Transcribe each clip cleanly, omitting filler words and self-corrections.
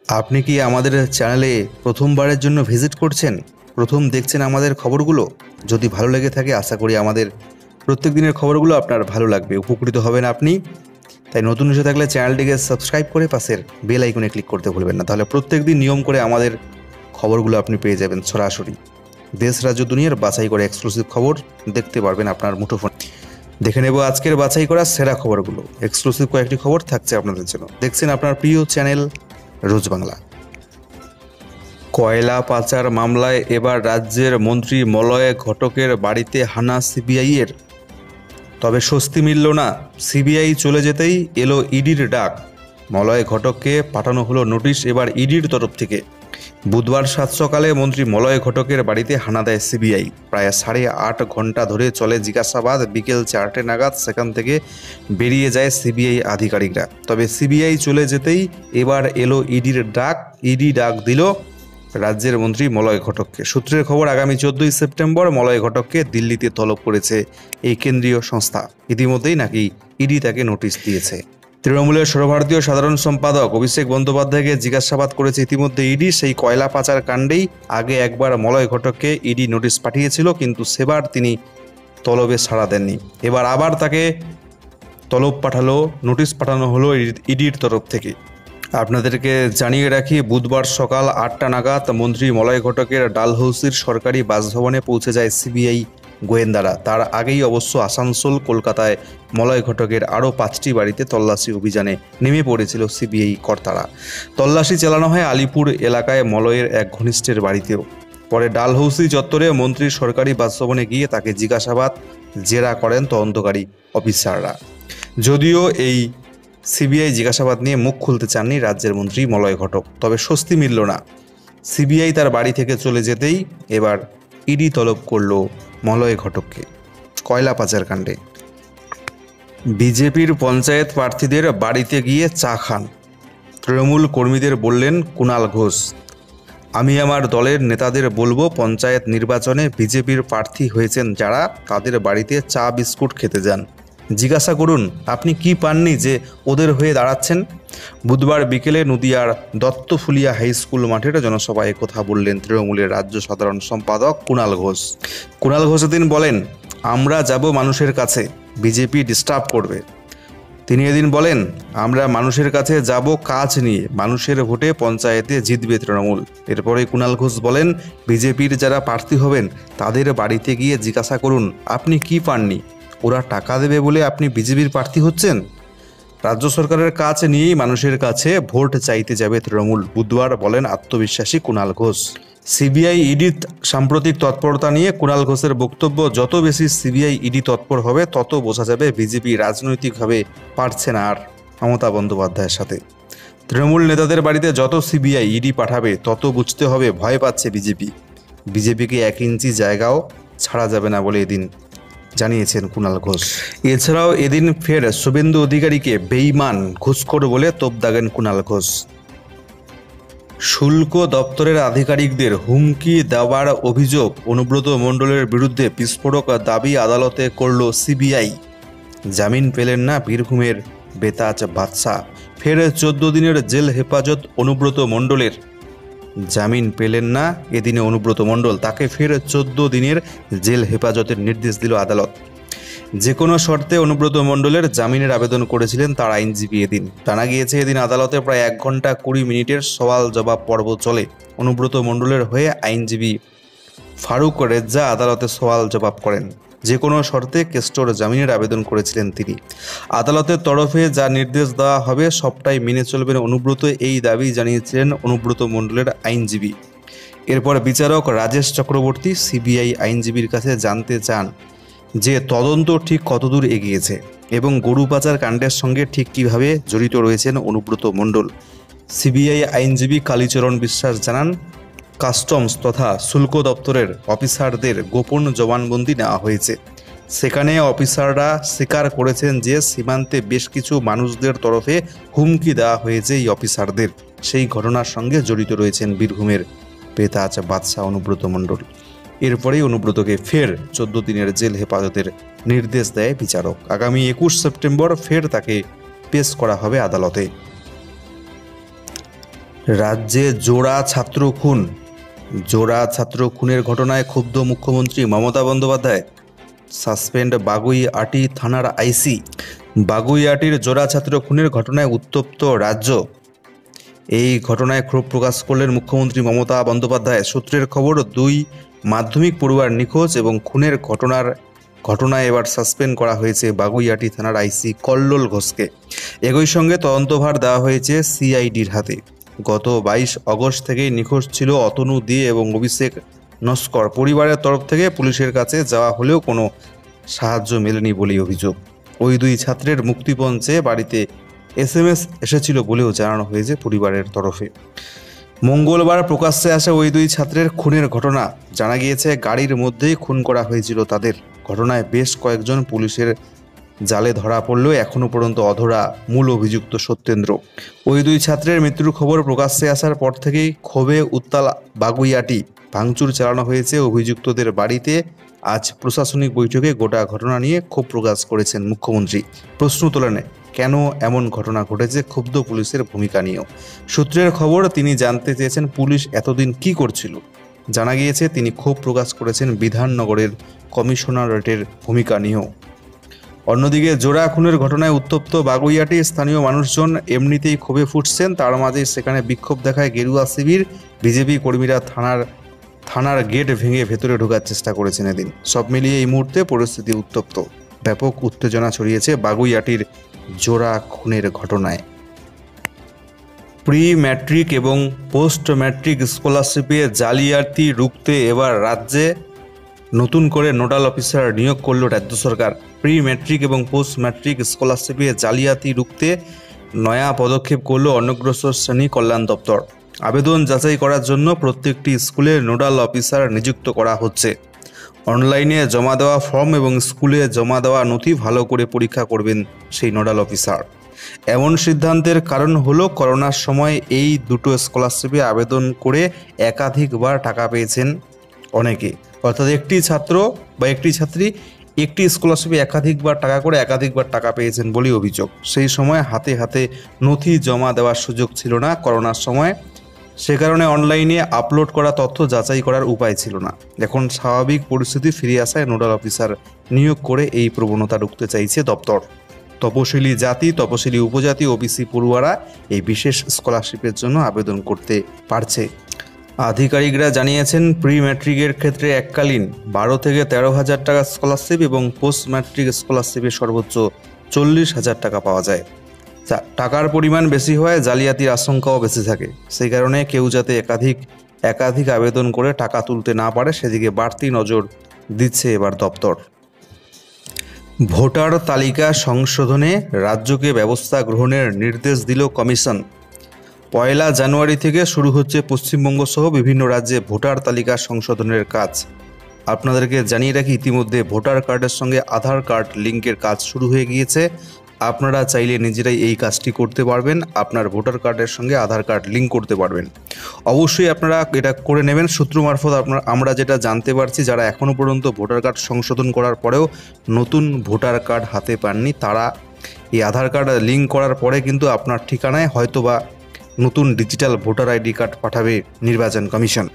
আপনি কি আমাদের চ্যানেলে প্রথমবারের জন্য ভিজিট করছেন? প্রথম দেখছেন আমাদের খবরগুলো? যদি ভালো লেগে থাকে আশা করি আমাদের প্রত্যেক দিনের খবরগুলো আপনার ভালো লাগবে, উপকৃত হবেন আপনি। তাই নতুন এসে থাকলে চ্যানেলটিকে সাবস্ক্রাইব করে পাশের বেল আইকনে ক্লিক করতে ভুলবেন না। তাহলে প্রত্যেকদিন নিয়ম করে আমাদের খবরগুলো আপনি পেয়ে যাবেন সরাসরি। দেশ রাজ্য দুনিয়ার বাছাই করে এক্সক্লুসিভ খবর দেখতে পারবেন আপনার মুঠোফোন। দেখে নেব আজকের বাছাই করা সেরা খবরগুলো। এক্সক্লুসিভ কয়েকটি খবর থাকছে আপনাদের জন্য। দেখছেন আপনার প্রিয় চ্যানেল রোজ বাংলা। কয়লা পাচার মামলায় এবার রাজ্যের মন্ত্রী মলয় ঘটকের বাড়িতে হানা সিবিআইয়ের। তবে স্বস্তি মিলল না, সিবিআই চলে যেতেই এলো ইডির ডাক। মলয় ঘটককে পাঠানো হলো নোটিশ এবার ইডির তরফ থেকে। বুধবার সাত সকালে মন্ত্রী মলয় ঘটকের বাড়িতে হানা দেয় সিবিআই। প্রায় 8.5 ঘন্টা ধরে চলে জিজ্ঞাসাবাদ। বিকেল 4টে নাগাদ সেখান থেকে বেরিয়ে যায় সিবিআই আধিকারিকরা। তবে সিবিআই চলে যেতেই এবার এলো ইডির ডাক। ইডি ডাক দিল রাজ্যের মন্ত্রী মলয় ঘটককে। সূত্রের খবর, আগামী 14ই সেপ্টেম্বর মলয় ঘটককে দিল্লিতে তলব করেছে এই কেন্দ্রীয় সংস্থা। ইতিমধ্যেই নাকি ইডি তাকে নোটিশ দিয়েছে। তৃণমূলের সর্বভারতীয় সাধারণ সম্পাদক অভিষেক বন্দ্যোপাধ্যায়কে জিজ্ঞাসাবাদ করেছে ইতিমধ্যে ইডি। সেই কয়লা পাচার কাণ্ডেই আগে একবার মলয় ঘটককে ইডি নোটিশ পাঠিয়েছিল, কিন্তু সেবার তিনি তলবে সাড়া দেননি। এবার আবার তাকে নোটিশ পাঠানো হলো ইডির তরফ থেকে। আপনাদেরকে জানিয়ে রাখি, বুধবার সকাল 8টা নাগাদ মন্ত্রী মলয় ঘটকের ডালহৌসির সরকারি বাসভবনে পৌঁছে যায় সিবিআই গোয়েন্দারা। তার আগেই অবশ্য আসানসোল, কলকাতায় মলয় ঘটকের আরও 5টি বাড়িতে তল্লাশি অভিযানে নেমে পড়েছিল সিবিআই কর্তারা। তল্লাশি চালানো হয় আলিপুর এলাকায় মলয়ের এক ঘনিষ্ঠের বাড়িতেও। পরে ডালহৌসি চত্বরে মন্ত্রীর সরকারি বাসভবনে গিয়ে তাকে জিজ্ঞাসাবাদ জেরা করেন তদন্তকারী অফিসাররা। যদিও এই সিবিআই জিজ্ঞাসাবাদ নিয়ে মুখ খুলতে চাননি রাজ্যের মন্ত্রী মলয় ঘটক। তবে স্বস্তি মিলল না, সিবিআই তার বাড়ি থেকে চলে যেতেই এবার ইডি তলব করল মলয় ঘটককে কয়লা পাচার কাণ্ডে। বিজেপির পঞ্চায়েত প্রার্থীদের বাড়িতে গিয়ে চা খান তৃণমূল কর্মীদের বললেন কুণাল ঘোষ। আমি আমার দলের নেতাদের বলবো, পঞ্চায়েত নির্বাচনে বিজেপির প্রার্থী হয়েছেন যারা, তাদের বাড়িতে চা বিস্কুট খেতে যান। জিজ্ঞাসা করুন আপনি কি পাননি যে ওদের হয়ে দাঁড়াচ্ছেন। বুধবার বিকেলে নদিয়ার দত্তফুলিয়া হাই স্কুল মাঠের জনসভায় কথা বললেন তৃণমূলের রাজ্য সাধারণ সম্পাদক কুণাল ঘোষ। কুণাল ঘোষ এদিন বলেন, আমরা যাব মানুষের কাছে, বিজেপি ডিস্টার্ব করবে। তিনি এদিন বলেন, আমরা মানুষের কাছে যাব কাজ নিয়ে, মানুষের ভোটে পঞ্চায়েতে জিতবে তৃণমূল। এরপরে কুণাল ঘোষ বলেন, বিজেপির যারা প্রার্থী হবেন তাদের বাড়িতে গিয়ে জিজ্ঞাসা করুন আপনি কি পাননি। ওরা টাকা দেবে বলে আপনি বিজেপির প্রার্থী হচ্ছেন? রাজ্য সরকারের কাজ নিয়েই মানুষের কাছে ভোট চাইতে যাবে তৃণমূল, বুধবার বলেন আত্মবিশ্বাসী কুণাল ঘোষ। সিবিআই ইডির সাম্প্রতিক তৎপরতা নিয়ে কুণাল ঘোষের বক্তব্য, যত বেশি সিবিআই ইডি তৎপর হবে তত বোঝা যাবে বিজেপি রাজনৈতিকভাবে পারছে না আর মমতা বন্দ্যোপাধ্যায়ের সাথে। তৃণমূল নেতাদের বাড়িতে যত সিবিআই ইডি পাঠাবে তত বুঝতে হবে ভয় পাচ্ছে বিজেপি। বিজেপিকে 1 ইঞ্চি জায়গাও ছাড়া যাবে না বলে এদিন জানিয়েছেন কুণাল ঘোষ। এছাড়াও এদিন ফের শুভেন্দু অধিকারীকে বেঈমান, ঘুষখোর বলে তোপ দাগেন কুণাল ঘোষ। শুল্ক দপ্তরের আধিকারিকদের হুমকি দেওয়ার অভিযোগ অনুব্রত মণ্ডলের বিরুদ্ধে বিস্ফোরক দাবি আদালতে করল সিবিআই। জামিন পেলেন না বীরভূমের বেতাজ বাদশা। ফের 14 দিনের জেল হেফাজত অনুব্রত মণ্ডলের। জামিন পেলেন না এদিনে অনুব্রত মণ্ডল, তাকে ফের 14 দিনের জেল হেফাজতের নির্দেশ দিল আদালত। যে কোনো শর্তে অনুব্রত মণ্ডলের জামিনের আবেদন করেছিলেন তার আইনজীবী। এদিন জানা গিয়েছে, এদিন আদালতে প্রায় 1 ঘন্টা 20 মিনিটের সওয়াল জবাব পর্ব চলে। অনুব্রত মণ্ডলের হয়ে আইনজীবী ফারুক রেজ্জা আদালতে সওয়াল জবাব করেন। যে কোনো শর্তে কেষ্টর জামিনের আবেদন করেছিলেন তিনি। আদালতের তরফে যা নির্দেশ দেওয়া হবে সবটাই মেনে চলবেন অনুব্রত, এই দাবি জানিয়েছিলেন অনুব্রত মণ্ডলের আইনজীবী। এরপর বিচারক রাজেশ চক্রবর্তী সিবিআই আইনজীবীর কাছে জানতে চান যে তদন্ত ঠিক কতদূর এগিয়েছে এবং গরু পাচার কাণ্ডের সঙ্গে ঠিক কিভাবে জড়িত রয়েছেন অনুব্রত মণ্ডল। সিবিআই আইনজীবী কালীচরণ বিশ্বাস জানান, কাস্টমস তথা শুল্ক দপ্তরের অফিসারদের গোপন জবানবন্দি নেওয়া হয়েছে। সেখানে অফিসাররা স্বীকার করেছেন যে সীমান্তে বেশ কিছু মানুষদের তরফে হুমকি দেওয়া হয়েছে এই অফিসারদের। সেই ঘটনার সঙ্গে জড়িত রয়েছেন বীরভূমের বেতাজ বাদশা অনুব্রত মণ্ডল। এরপরেই অনুব্রতকে ফের 14 দিনের জেল হেফাজতের নির্দেশ দেয় বিচারক। আগামী 21 সেপ্টেম্বর ফের তাকে পেশ করা হবে আদালতে। রাজ্যে জোড়া ছাত্র খুনের ঘটনায় ক্ষুব্ধ মুখ্যমন্ত্রী মমতা বন্দ্যোপাধ্যায়। সাসপেন্ড বাগুইআটি থানার আইসি। বাগুইআটির জোড়া ছাত্র খুনের ঘটনায় উত্তপ্ত রাজ্য। এই ঘটনায় ক্ষোভ প্রকাশ করলেন মুখ্যমন্ত্রী মমতা বন্দ্যোপাধ্যায়। সূত্রের খবর, 2 মাধ্যমিক পড়ুয়ার নিখোঁজ এবং খুনের ঘটনায় এবার সাসপেন্ড করা হয়েছে বাগুইআটি থানার আইসি কল্লোল ঘোষকে। একই সঙ্গে তদন্তভার দেওয়া হয়েছে সিআইডির হাতে। গত 22 অগস্ট থেকেই নিখোঁজ ছিল অতনু দে এবং অভিষেক নস্কর। পরিবারের তরফ থেকে পুলিশের কাছে যাওয়া হলেও কোনো সাহায্য মেলেনি বলেই অভিযোগ। ওই 2 ছাত্রের মুক্তিপণ চেয়ে বাড়িতে SMS এসেছিল বলেও জানানো হয়েছে পরিবারের তরফে। মঙ্গলবার প্রকাশ্যে আসে ওই 2 ছাত্রের খুনের ঘটনা। জানা গিয়েছে গাড়ির মধ্যেই খুন করা হয়েছিল তাদের। ঘটনায় বেশ কয়েকজন পুলিশের জালে ধরা পড়লেও এখনও পর্যন্ত অধরা মূল অভিযুক্ত সত্যেন্দ্র। ওই 2 ছাত্রের মৃত্যুর খবর প্রকাশ্যে আসার পর থেকেই ক্ষোভে উত্তাল বাগুইআটি। ভাঙচুর চালানো হয়েছে অভিযুক্তদের বাড়িতে। আজ প্রশাসনিক বৈঠকে গোটা ঘটনা নিয়ে ক্ষোভ প্রকাশ করেছেন মুখ্যমন্ত্রী। প্রশ্ন তোলেন কেন এমন ঘটনা ঘটেছে, ক্ষুব্ধ পুলিশের ভূমিকা নিয়েও। সূত্রের খবর, তিনি জানতে চেয়েছেন পুলিশ এতদিন কি করছিল। জানা গিয়েছে তিনি ক্ষোভ প্রকাশ করেছেন বিধাননগরের কমিশনারেটের ভূমিকা নিয়েও। অন্যদিকে জোড়া খুনের ঘটনায় উত্তপ্ত বাগুইআটি। স্থানীয় মানুষজন এমনিতেই ক্ষোভে ফুটছেন, তার মাঝে সেখানে বিক্ষোভ দেখায় গেরুয়া শিবির। বিজেপি কর্মীরা থানার গেট ভেঙে ভেতরে ঢোকার চেষ্টা করেছেন এদিন। সব মিলিয়ে এই মুহূর্তে পরিস্থিতি উত্তপ্ত। ব্যাপক উত্তেজনা ছড়িয়েছে বাগুইআটির জোড়া খুনের ঘটনায়। প্রি ম্যাট্রিক এবং পোস্ট ম্যাট্রিক স্কলারশিপে জালিয়াতি রুখতে এবার রাজ্যে নতুন করে নোডাল অফিসার নিয়োগ করল রাজ্য সরকার। প্রি ম্যাট্রিক এবং পোস্ট ম্যাট্রিক স্কলারশিপে জালিয়াতি রুখতে নয়া পদক্ষেপ করল অনগ্রসর শ্রেণী কল্যাণ দপ্তর। আবেদন যাচাই করার জন্য প্রত্যেকটি স্কুলে নোডাল অফিসার নিযুক্ত করা হচ্ছে। অনলাইনে জমা দেওয়া ফর্ম এবং স্কুলে জমা দেওয়া নথি ভালো করে পরীক্ষা করবেন সেই নোডাল অফিসার। এমন সিদ্ধান্তের কারণ হলো, করোনার সময় এই দুটো স্কলারশিপে আবেদন করে একাধিকবার টাকা পেয়েছেন অনেকে। অর্থাৎ একটি ছাত্র বা একটি ছাত্রী একটি স্কলারশিপে একাধিকবার টাকা পেয়েছেন বলে অভিযোগ। সেই সময় হাতে হাতে নথি জমা দেওয়ার সুযোগ ছিল না করোনার সময়। সে কারণে অনলাইনে আপলোড করা তথ্য যাচাই করার উপায় ছিল না। এখন স্বাভাবিক পরিস্থিতি ফিরে আসায় নোডাল অফিসার নিয়োগ করে এই প্রবণতা রুখতে চাইছে দপ্তর। তপশিলি জাতি, তপশিলি উপজাতি, ওবিসি পড়ুয়ারা এই বিশেষ স্কলারশিপের জন্য আবেদন করতে পারছে। আধিকারিকরা জানিয়েছেন, প্রি ম্যাট্রিকের ক্ষেত্রে এককালীন 12 থেকে 13,000 টাকা স্কলারশিপ এবং পোস্ট ম্যাট্রিক স্কলারশিপে সর্বোচ্চ 40,000 টাকা পাওয়া যায়। টাকার পরিমাণ বেশি হয়, জালিয়াতির আশঙ্কাও বেশি থাকে। সেই কারণে কেউ যাতে একাধিক আবেদন করে টাকা তুলতে না পারে সেদিকে বাড়তি নজর দিচ্ছে এবার দপ্তর। ভোটার তালিকা সংশোধনে রাজ্যকে ব্যবস্থা গ্রহণের নির্দেশ দিল কমিশন। 1 জানুয়ারি থেকে শুরু হচ্ছে পশ্চিমবঙ্গ সহ বিভিন্ন রাজ্যে ভোটার তালিকা সংশোধনের কাজ। আপনাদেরকে জানিয়ে রাখি, ইতিমধ্যে ভোটার কার্ডের সঙ্গে আধার কার্ড লিঙ্কের কাজ শুরু হয়ে গিয়েছে। আপনারা চাইলে নিজেরাই এই কাজটি করতে পারবেন। আপনার ভোটার কার্ডের সঙ্গে আধার কার্ড লিঙ্ক করতে পারবেন। অবশ্যই আপনারা এটা করে নেবেন। সূত্র মারফত আমরা যেটা জানতে পারছি, যারা এখনও পর্যন্ত ভোটার কার্ড সংশোধন করার পরেও নতুন ভোটার কার্ড হাতে পাননি, তারা এই আধার কার্ড লিঙ্ক করার পরে কিন্তু আপনার ঠিকানায় হয়তোবা নতুন ডিজিটাল ভোটার আইডি কার্ড পাঠাবে নির্বাচন কমিশন।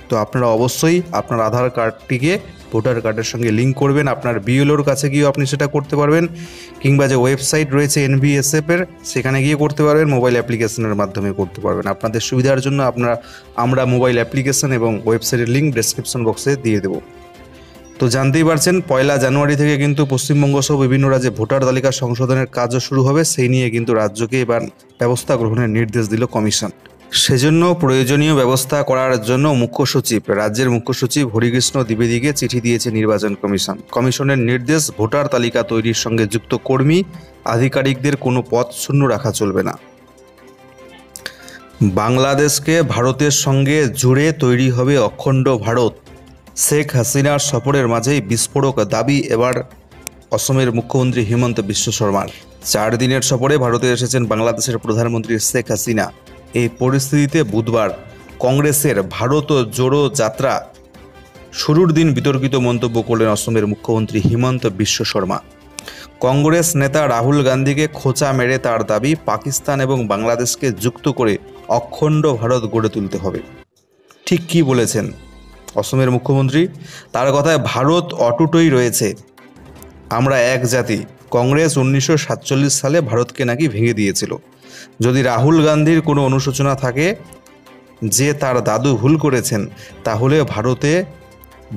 তো আপনারা অবশ্যই আপনার আধার কার্ডটিকে ভোটার কার্ডের সঙ্গে লিঙ্ক করবেন। আপনার বিএলওর কাছে গিয়েও আপনি সেটা করতে পারবেন, কিংবা যে ওয়েবসাইট রয়েছে NVSF-এর সেখানে গিয়ে করতে পারবেন, মোবাইল অ্যাপ্লিকেশনের মাধ্যমে করতে পারবেন। আপনাদের সুবিধার জন্য আমরা মোবাইল অ্যাপ্লিকেশন এবং ওয়েবসাইটের লিঙ্ক ডেসক্রিপশন বক্সে দিয়ে দেবো। তো জানতেই পারছেন, 1 জানুয়ারি থেকে কিন্তু পশ্চিমবঙ্গ সহ বিভিন্ন রাজ্যে ভোটার তালিকা সংশোধনের কাজও শুরু হবে। সেই নিয়ে কিন্তু রাজ্যকে এবার ব্যবস্থা গ্রহণের নির্দেশ দিল কমিশন। সেজন্য প্রয়োজনীয় ব্যবস্থা করার জন্য রাজ্যের মুখ্য সচিব হরিকৃষ্ণ দ্বিবেদীকে চিঠি দিয়েছে নির্বাচন কমিশন। কমিশনের নির্দেশ, ভোটার তালিকা তৈরির সঙ্গে যুক্ত কর্মী আধিকারিকদের কোনো পদ শূন্য রাখা চলবে না। বাংলাদেশকে ভারতের সঙ্গে জুড়ে তৈরি হবে অখণ্ড ভারত। শেখ হাসিনার সফরের মাঝেই বিস্ফোরক দাবি এবার অসমের মুখ্যমন্ত্রী হিমন্ত বিশ্ব শর্মার। 4 দিনের সফরে ভারতে এসেছেন বাংলাদেশের প্রধানমন্ত্রী শেখ হাসিনা। এই পরিস্থিতিতে বুধবার কংগ্রেসের ভারত জোড়ো যাত্রা শুরুর দিন বিতর্কিত মন্তব্য করলেন অসমের মুখ্যমন্ত্রী হিমন্ত বিশ্ব শর্মা। কংগ্রেস নেতা রাহুল গান্ধীকে খোঁচা মেরে তার দাবি, পাকিস্তান এবং বাংলাদেশকে যুক্ত করে অখণ্ড ভারত গড়ে তুলতে হবে। ঠিক কি বলেছেন অসমের মুখ্যমন্ত্রী? তার কথায় ভারত অটুটই রয়েছে, আমরা এক জাতি। কংগ্রেস 1947 সালে ভারতকে নাকি ভেঙে দিয়েছিল। যদি রাহুল গান্ধীর কোনো অনুশোচনা থাকে যে তার দাদু ভুল করেছেন, তাহলে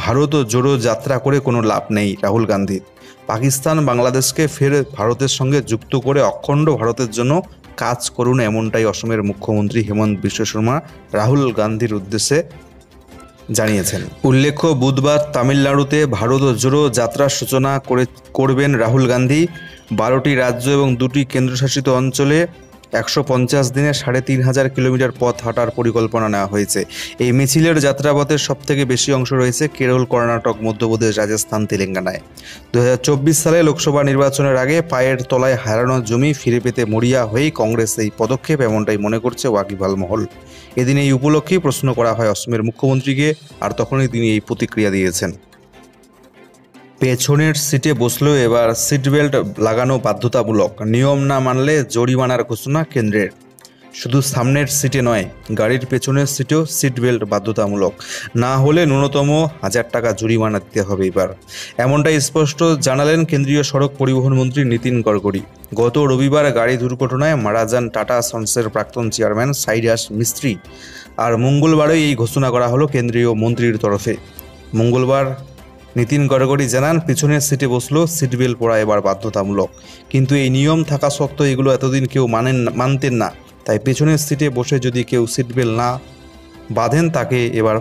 ভারত জোড়ো যাত্রা করে কোনো লাভ নেই রাহুল গান্ধীর। পাকিস্তান বাংলাদেশকে ফের ভারতের সঙ্গে যুক্ত করে অখণ্ড ভারতের জন্য কাজ করুন, এমনটাই অসমের মুখ্যমন্ত্রী হেমন্ত বিশ্ব শর্মা রাহুল গান্ধীর উদ্দেশ্যে জানিয়েছেন। উল্লেখ্য, বুধবার তামিলনাড়ুতে ভারত জোড়ো যাত্রার সূচনা করবেন রাহুল গান্ধী। 12টি রাজ্য এবং 2টি কেন্দ্রশাসিত অঞ্চলে 150 দিনে 3500 কিলোমিটার পথ হাঁটার পরিকল্পনা নেওয়া হয়েছে। এই মিছিলের যাত্রাপথের সবথেকে বেশি অংশ রয়েছে কেরল, কর্ণাটক, মধ্যপ্রদেশ, রাজস্থান, তেলেঙ্গানায়। 2024 সালে লোকসভা নির্বাচনের আগে পায়ের তলায় হারানো জমি ফিরে পেতে মরিয়া হয়েই কংগ্রেস এই পদক্ষেপ, এমনটাই মনে করছে ওয়াকিবহাল মহল। এদিন এই উপলক্ষেই প্রশ্ন করা হয় অসমের মুখ্যমন্ত্রীকে, আর তখনই তিনি এই প্রতিক্রিয়া দিয়েছেন। পেছনের সিটে বসলেও এবার সিট বেল্ট লাগানো বাধ্যতামূলক, নিয়ম না মানলে জরিমানার ঘোষণা কেন্দ্রের। শুধু সামনের সিটে নয়, গাড়ির পেছনের সিটেও সিট বেল্ট বাধ্যতামূলক, না হলে ন্যূনতম 1000 টাকা জরিমানা দিতে হবে এবার। এমনটাই স্পষ্ট জানালেন কেন্দ্রীয় সড়ক পরিবহন মন্ত্রী নীতিন গডকরি। গত রবিবার গাড়ি দুর্ঘটনায় মারা যান টাটা সন্সের প্রাক্তন চেয়ারম্যান সাইরাস মিস্ত্রি, আর মঙ্গলবারই এই ঘোষণা করা হলো কেন্দ্রীয় মন্ত্রীর তরফে। মঙ্গলবার নীতিন গডকরি জানান, পিছনের সিটে বসলেও সিট বেল্ট পরা এবার বাধ্যতামূলক। কিন্তু এই নিয়ম থাকা সত্ত্বেও এগুলো এতদিন কেউ মানতেন না, তাই পেছনের সিটে বসে যদি কেউ সিট বেল্ট না বাঁধেন তাকে এবার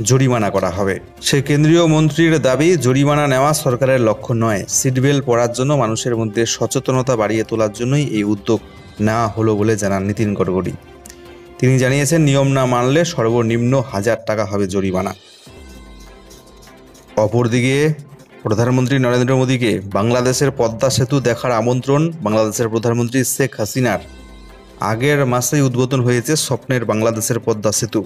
জরিমানা করা হবে। সে কেন্দ্রীয় মন্ত্রীর দাবি, জরিমানা নেওয়া সরকারের লক্ষ্য নয়, সিট বেল্ট পরার জন্য মানুষের মধ্যে সচেতনতা বাড়িয়ে তোলার জন্যই এই উদ্যোগ নেওয়া হলো বলে জানান নীতিন গডকরি। তিনি জানিয়েছেন, নিয়ম না মানলে সর্বনিম্ন 1000 টাকা হবে জরিমানা। অপরদিকে প্রধানমন্ত্রী নরেন্দ্র মোদীকে বাংলাদেশের পদ্মা সেতু দেখার আমন্ত্রণ। বাংলাদেশের প্রধানমন্ত্রী শেখ হাসিনার আগের মাসেই উদ্বোধন হয়েছে স্বপ্নের বাংলাদেশের পদ্মা সেতু।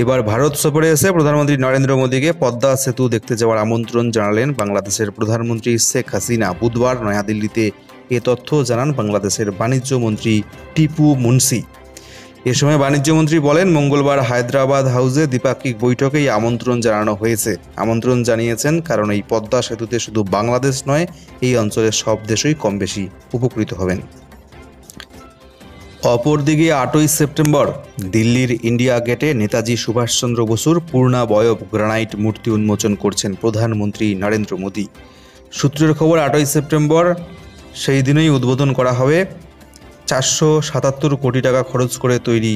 এবার ভারত সফরে এসে প্রধানমন্ত্রী নরেন্দ্র মোদীকে পদ্মা সেতু দেখতে যাওয়ার আমন্ত্রণ জানালেন বাংলাদেশের প্রধানমন্ত্রী শেখ হাসিনা। বুধবার নয়াদিল্লিতে এ তথ্য জানান বাংলাদেশের বাণিজ্য মন্ত্রী টিপু মুনসি। এ সময় বাণিজ্যমন্ত্রী বলেন, মঙ্গলবার হায়দ্রাবাদ হাউসে দ্বিপাক্ষিক বৈঠকেই আমন্ত্রণ জানানো হয়েছে। আমন্ত্রণ জানিয়েছেন কারণ এই পদ্মা সেতুতে শুধু বাংলাদেশ নয়, এই অঞ্চলের সব দেশই কম বেশি উপকৃত হবেন। অপরদিকে 8ই সেপ্টেম্বর দিল্লির ইন্ডিয়া গেটে নেতাজি সুভাষচন্দ্র বসুর পূর্ণাবয়ব গ্রানাইট মূর্তি উন্মোচন করছেন প্রধানমন্ত্রী নরেন্দ্র মোদী। সূত্রের খবর, 8ই সেপ্টেম্বর সেই দিনই উদ্বোধন করা হবে 477 কোটি টাকা খরচ করে তৈরি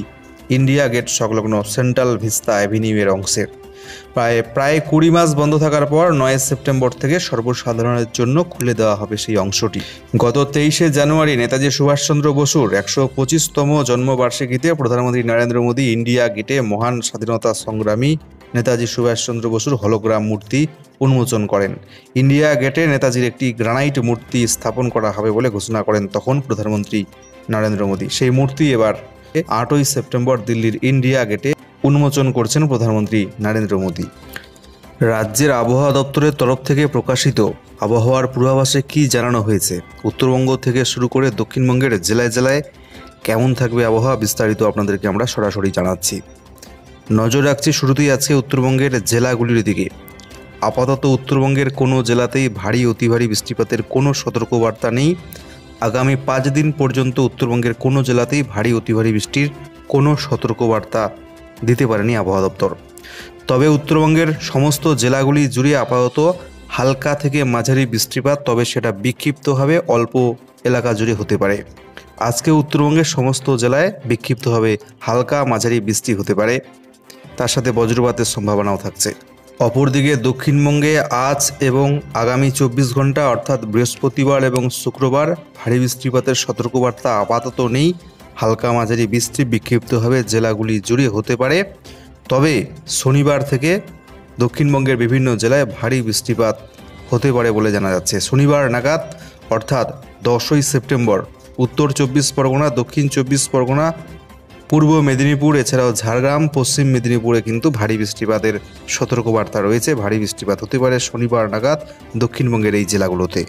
ইন্ডিয়া গেট সংলগ্ন সেন্ট্রাল ভিস্তা অ্যাভিনিউয়ের অংশের। প্রায় 20 মাস বন্ধ থাকার পর 9 সেপ্টেম্বর থেকে সর্বসাধারণের জন্য খুলে দেওয়া হবে সেই অংশটি। গত 23শে জানুয়ারি নেতাজি সুভাষচন্দ্র বসুর 125তম জন্মবার্ষিকীতে প্রধানমন্ত্রী নরেন্দ্র মোদী ইন্ডিয়া গেটে মহান স্বাধীনতা সংগ্রামী নেতাজি সুভাষচন্দ্র বসুর হলোগ্রাম মূর্তি উন্মোচন করেন। ইন্ডিয়া গেটে নেতাজির একটি গ্রানাইট মূর্তি স্থাপন করা হবে বলে ঘোষণা করেন তখন প্রধানমন্ত্রী নরেন্দ্র মোদী। সেই মূর্তি এবার 8ই সেপ্টেম্বর দিল্লির ইন্ডিয়া গেটে উন্মোচন করছেন প্রধানমন্ত্রী নরেন্দ্র মোদী। রাজ্যের আবহাওয়া দপ্তরের তরফ থেকে প্রকাশিত আবহাওয়ার পূর্বাভাসে কী জানানো হয়েছে, উত্তরবঙ্গ থেকে শুরু করে দক্ষিণবঙ্গের জেলায় জেলায় কেমন থাকবে আবহাওয়া, বিস্তারিত আপনাদেরকে আমরা সরাসরি জানাচ্ছি। নজর রাখছি শুরুতেই আজকে উত্তরবঙ্গের জেলাগুলির দিকে। আপাতত উত্তরবঙ্গের কোনো জেলাতেই ভারী অতি ভারী বৃষ্টিপাতের কোনো সতর্কবার্তা নেই। আগামী 5 দিন পর্যন্ত উত্তরবঙ্গের কোনো জেলাতেই ভারী অতি ভারী বৃষ্টির কোনো সতর্কবার্তা দিতে পারেনি আবহাওয়া দপ্তর। তবে উত্তরবঙ্গের সমস্ত জেলাগুলি জুড়ে আপাতত হালকা থেকে মাঝারি বৃষ্টিপাত, তবে সেটা বিক্ষিপ্তভাবে অল্প এলাকা জুড়ে হতে পারে। আজকে উত্তরবঙ্গের সমস্ত জেলায় বিক্ষিপ্তভাবে হালকা মাঝারি বৃষ্টি হতে পারে, তার সাথে বজ্রপাতের সম্ভাবনাও থাকছে। অপরদিকে দক্ষিণবঙ্গে আজ এবং আগামী 24 ঘন্টা অর্থাৎ বৃহস্পতিবার এবং শুক্রবার ভারী বৃষ্টিপাতের সতর্কবার্তা আপাতত নেই। হালকা মাঝারি বৃষ্টি বিক্ষিপ্তভাবে জেলাগুলি জুড়ে হতে পারে, তবে শনিবার থেকে দক্ষিণবঙ্গের বিভিন্ন জেলায় ভারী বৃষ্টিপাত হতে পারে বলে জানা যাচ্ছে। শনিবার নাগাদ অর্থাৎ 10ই সেপ্টেম্বর উত্তর 24 পরগনা, দক্ষিণ 24 পরগনা, পূর্ব মেদিনীপুর এছাড়াও ঝাড়গ্রাম, পশ্চিম মেদিনীপুরে কিন্তু ভারী বৃষ্টিপাতের সতর্কবার্তা রয়েছে। ভারী বৃষ্টিপাত হতে পারে শনিবার নাগাদ দক্ষিণবঙ্গের এই জেলাগুলোতে।